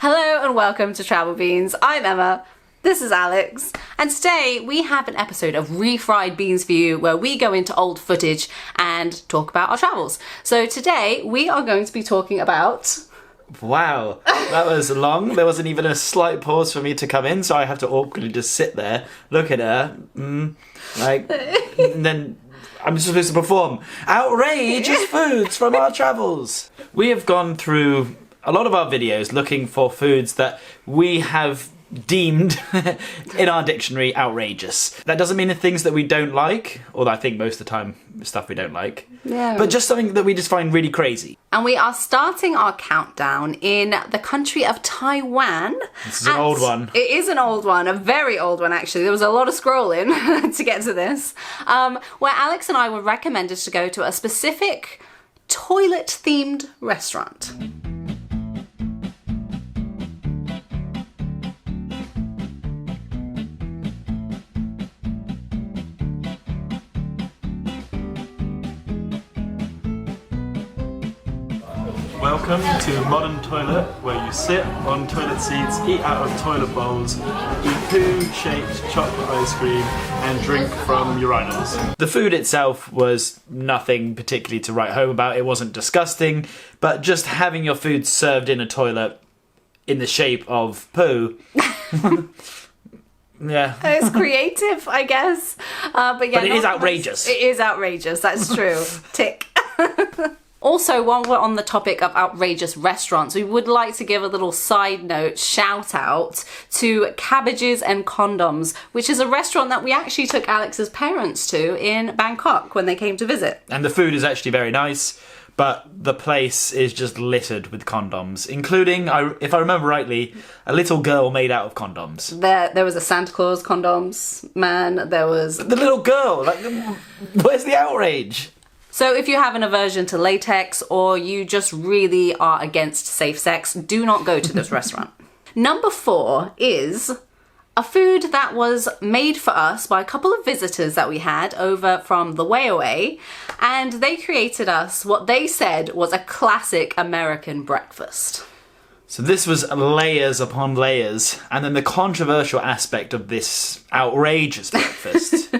Hello and welcome to Travel Beans. I'm Emma. This is Alex. And today we have an episode of Refried Beans for you where we go into old footage and talk about our travels. So today we are going to be talking about... Wow, that was long. There wasn't even a slight pause for me to come in, so I have to awkwardly just sit there, look at her, and then I'm just supposed to perform outrageous foods from our travels. We have gone through a lot of our videos looking for foods that we have deemed in our dictionary outrageous. That doesn't mean the things that we don't like, although I think most of the time stuff we don't like, but just something that we just find really crazy. And we are starting our countdown in the country of Taiwan. This is an old one. It is an old one, a very old one actually. There was a lot of scrolling to get to this, where Alex and I were recommended to go to a specific toilet-themed restaurant. Welcome to a modern toilet where you sit on toilet seats, eat out of toilet bowls, eat poo-shaped chocolate ice cream and drink from urinals. The food itself was nothing particularly to write home about. It wasn't disgusting, but just having your food served in a toilet in the shape of poo. Yeah. It's creative, I guess. But yeah, but it is outrageous. It is outrageous, that's true. Tick. Also, while we're on the topic of outrageous restaurants, we would like to give a little side note shout out to Cabbages and Condoms, which is a restaurant that we actually took Alex's parents to in Bangkok when they came to visit. And the food is actually very nice, but the place is just littered with condoms, including, if I remember rightly, a little girl made out of condoms. There was a Santa Claus condoms man, there was... The little girl, like, where's the outrage? So if you have an aversion to latex or you just really are against safe sex, do not go to this restaurant. Number 4 is a food that was made for us by a couple of visitors that we had over from the way away, and they created us what they said was a classic American breakfast. So this was layers upon layers, and then the controversial aspect of this outrageous breakfast.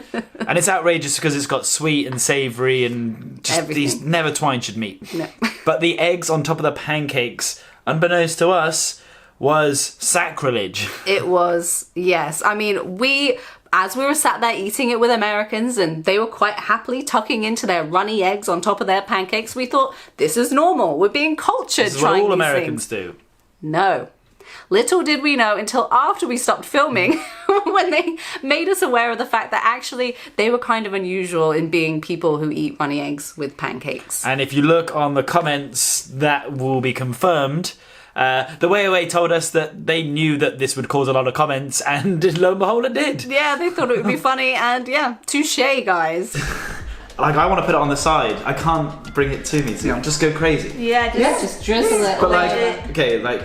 And it's outrageous because it's got sweet and savoury and just everything. These never twine should meet. No. But the eggs on top of the pancakes, unbeknownst to us, was sacrilege. It was, yes. I mean, as we were sat there eating it with Americans and they were quite happily tucking into their runny eggs on top of their pancakes, we thought, this is normal. We're being cultured This is trying what all these Americans things. do. No. Little did we know until after we stopped filming when they made us aware of the fact that actually they were kind of unusual in being people who eat runny eggs with pancakes. And if you look on the comments, that will be confirmed. The Way Away told us that they knew that this would cause a lot of comments, and lo and behold, it did. Yeah, they thought it would be funny, and yeah, touche, guys. Like, I want to put it on the side. I can't bring it to me, so I'll just go crazy. Yeah, just drizzle it. But like, okay, like,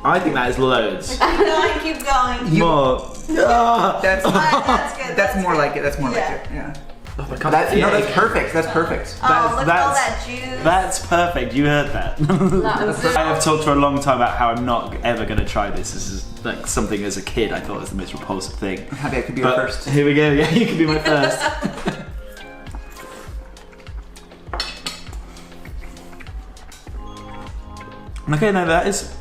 I think that is loads. Keep going. More. That's good. That's more good. like it. That's more Yeah. like it. Yeah. Oh my God. That's perfect. That's perfect. Oh, look at all that juice. That's perfect. You heard that. I have talked for a long time about how I'm not ever going to try this. This is like something as a kid I thought was the most repulsive thing. I'm happy I could be your first. Here we go. Yeah, you can be my first. Okay, no, that is...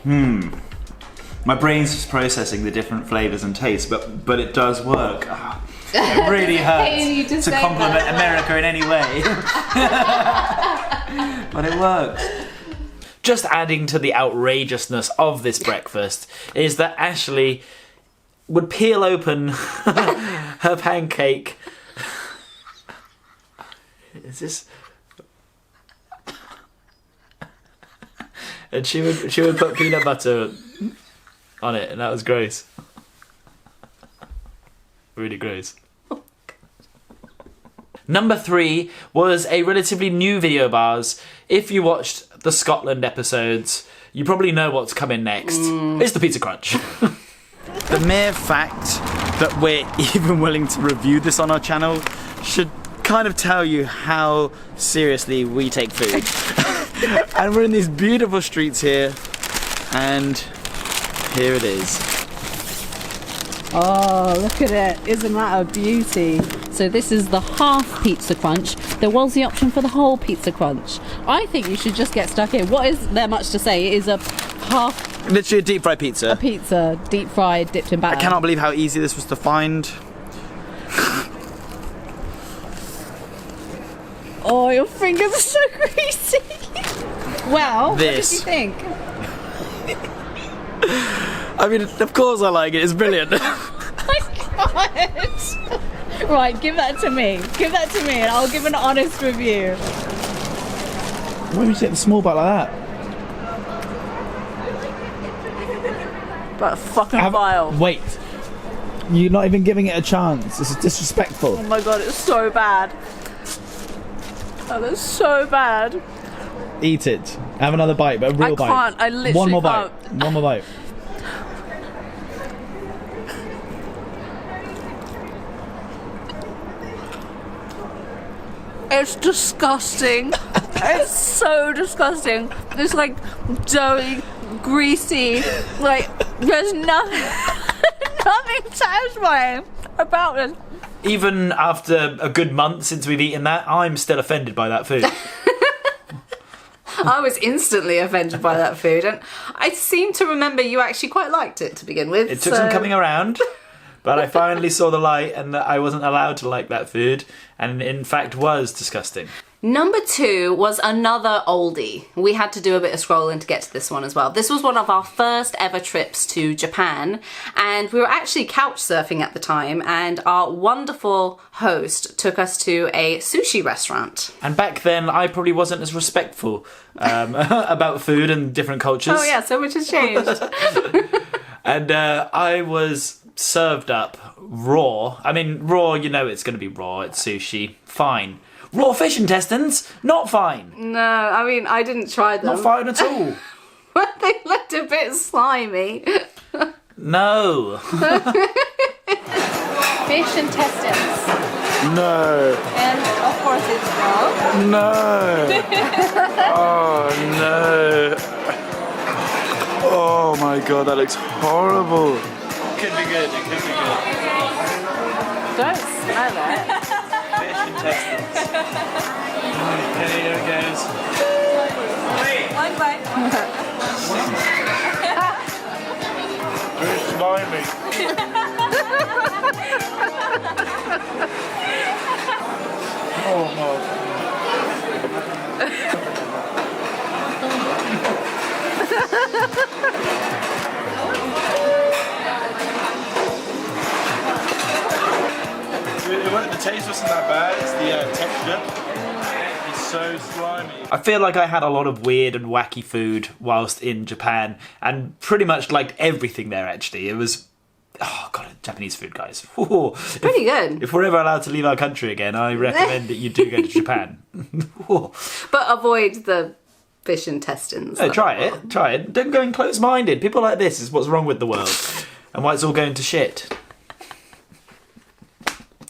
My brain's just processing the different flavours and tastes, but it does work. Oh, it really hurts to compliment America in any way. But it works. Just adding to the outrageousness of this breakfast is that Ashley would peel open her pancake. Is this... And she would put peanut butter on it, and that was gross. Really gross. Number 3 was a relatively new video of ours. If you watched the Scotland episodes, you probably know what's coming next. It's the Pizza Crunch. The mere fact that we're even willing to review this on our channel should kind of tell you how seriously we take food. And we're in these beautiful streets here, And here it is. Oh, look at it. Isn't that a beauty? So this is the half pizza crunch. There was the option for the whole pizza crunch. I think you should just get stuck in. What is there much to say? It is a half... Literally a deep fried pizza. A pizza, deep fried, dipped in batter. I cannot believe how easy this was to find. Oh, your fingers are so greasy. Well, This. what did you think? I mean, of course I like it. It's brilliant. My God. Right, give that to me. Give that to me and I'll give an honest review. Why would you take the small bite like that? But fucking vile. Wait. You're not even giving it a chance. This is disrespectful. Oh my God, it's so bad. Oh, that's so bad. Eat it. Have another bite, but a real bite. I can't. I literally One more can't. bite. One more bite. It's disgusting. It's so disgusting. It's like doughy, greasy. Like there's nothing, nothing satisfying about this. Even after a good month since we've eaten that, I'm still offended by that food. I was instantly offended by that food, and I seem to remember you actually quite liked it to begin with. It took some coming around, but I finally saw the light and that I wasn't allowed to like that food, and in fact was disgusting. Number 2 was another oldie. We had to do a bit of scrolling to get to this one as well. This was one of our first ever trips to Japan, and we were actually couch surfing at the time, and our wonderful host took us to a sushi restaurant. And back then, I probably wasn't as respectful about food and different cultures. Oh yeah, so much has changed. And I was served up raw. I mean, raw, you know it's going to be raw. It's sushi. Fine. Raw fish intestines? Not fine. No, I mean, I didn't try them. Not fine at all. But they looked a bit slimy. No. Fish intestines. No. And of course it's raw. No. Oh, no. Oh my god, that looks horrible. Could be good, it could be good. Don't smell it. Fish intestines. Okay, here it goes. One bite. Very slimy. Oh no. The taste wasn't that bad, it's the texture. It's so slimy. I feel like I had a lot of weird and wacky food whilst in Japan, and pretty much liked everything there actually. It was, oh god, Japanese food, guys. Ooh, Pretty good. If we're ever allowed to leave our country again, I recommend that you do go to Japan. But avoid the fish intestines. No, try it. Don't go in close-minded. People like this is what's wrong with the world, and why it's all going to shit.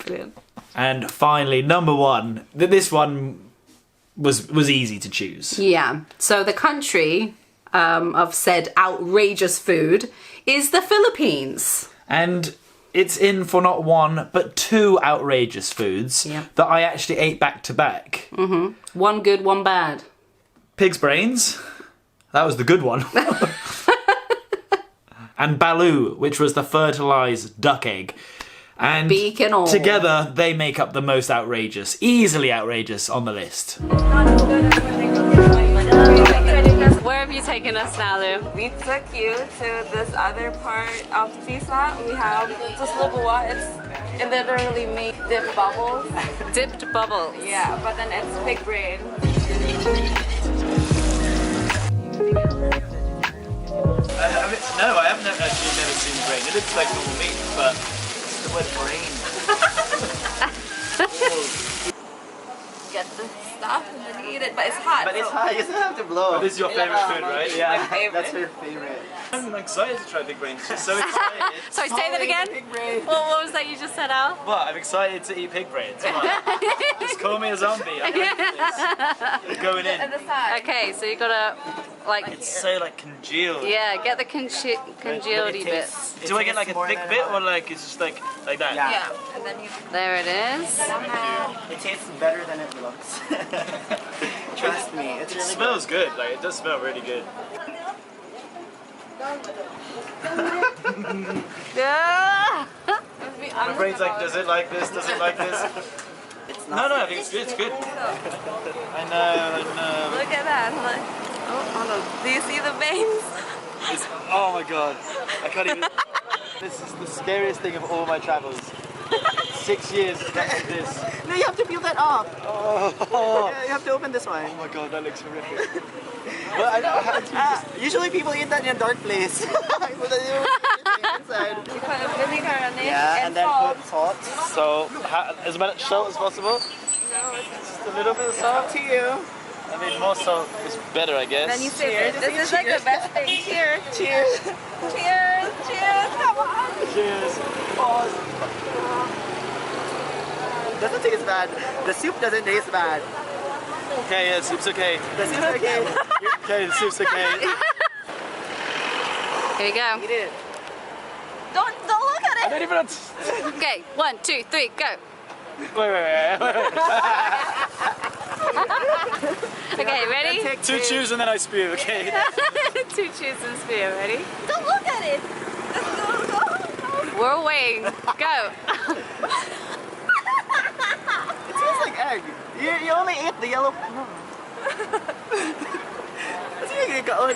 Brilliant. And finally, number 1. This one was easy to choose. Yeah. So the country of said outrageous food is the Philippines. And it's in for not one, but 2 outrageous foods that I actually ate back to back. Mm-hmm. One good, one bad. Pig's brains. That was the good one. And balu, which was the fertilised duck egg. And Beak and all. Together, they make up the most outrageous, easily outrageous on the list. Where have you taken us now, Lou? We took you to this other part of Pisa. We have this Lubua. It's literally made dipped bubbles. Dipped bubbles. Yeah, but then it's pig brain. No, I haven't actually never seen brain. It looks like normal meat, but it's the word brain. Get the stuff and then eat it, but it's hot. But it's hot, you still have to blow. But this is your favourite food, right? Yeah, favorite. that's her favorite. I'm excited to try big brain. She's so excited. Sorry, say that again? What was that you just said, Al? What? I'm excited to eat pig brains. Come on. Just call me a zombie. I'm ready for this. Going in. And the side. Okay, so you gotta... like. It's so like congealed. Yeah, get the congealed bits. Do I get like a thick bit or like it's just like that? Yeah. And then you There it is. It tastes better than it looks. Trust me, it's It really smells good. Like it does smell really good. Yeah. My brain's like, does it like this? Does it like this? No, I think it's good. It's good. I know. look at that. Look. Oh, look. Do you see the veins? Oh my god. I can't even. This is the scariest thing of all my travels. 6 years like this. No, you have to peel that off. Oh, Yeah, you have to open this one. oh my god, that looks horrific. Usually people eat that in a dark place. Inside. You put a vinegar on it Yeah, and then salt. put salt. So, as much salt as possible? No, it's Just a little bit of salt? Up to you. I mean, more salt is better, I guess. then you sip Cheers. it. This is like the best thing. Cheers. Cheers. Cheers. Cheers. Come on. Cheers. Pause. Doesn't taste bad. The soup doesn't taste bad. Okay, yeah, soup's okay. The soup's okay. Okay, the soup's okay. Here we go. Eat it. Don't look at I it. don't even Okay, 1, 2, 3, go. Wait. Okay, ready? Take Two chews and then I spew, okay? 2 cheers and spear. Ready? Don't look at it. Just go. We're waiting. Go. It tastes like egg. You only ate the yellow. Let's make it go.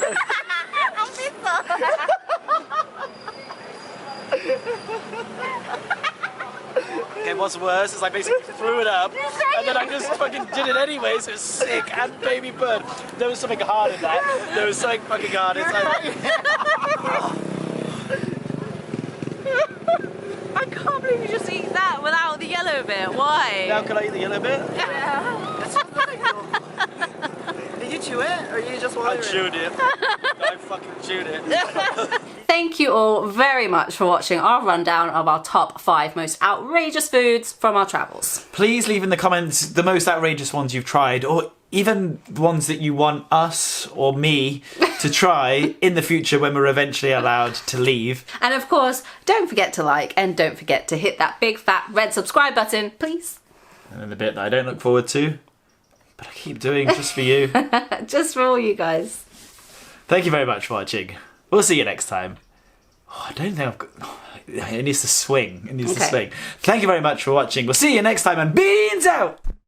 Okay, what's worse is I basically threw it up and then I just fucking did it anyway, so it's sick and baby bird. There was something hard in that. There was something fucking hard. It's like, I can't believe you just eat that without the yellow bit. Why? now can I eat the yellow bit? Did you chew it or you just I swallowed it? chewed it. I fucking chewed it. Thank you all very much for watching our rundown of our top 5 most outrageous foods from our travels. Please leave in the comments the most outrageous ones you've tried, or even ones that you want us or me to try in the future when we're eventually allowed to leave. And of course, don't forget to like and don't forget to hit that big fat red subscribe button, please. And then the bit that I don't look forward to, but I keep doing just for you. Just for all you guys. Thank you very much for watching. We'll see you next time. Oh, I don't think I've got... Oh, it needs to swing. It needs to Okay. swing. Thank you very much for watching. We'll see you next time, and beans out!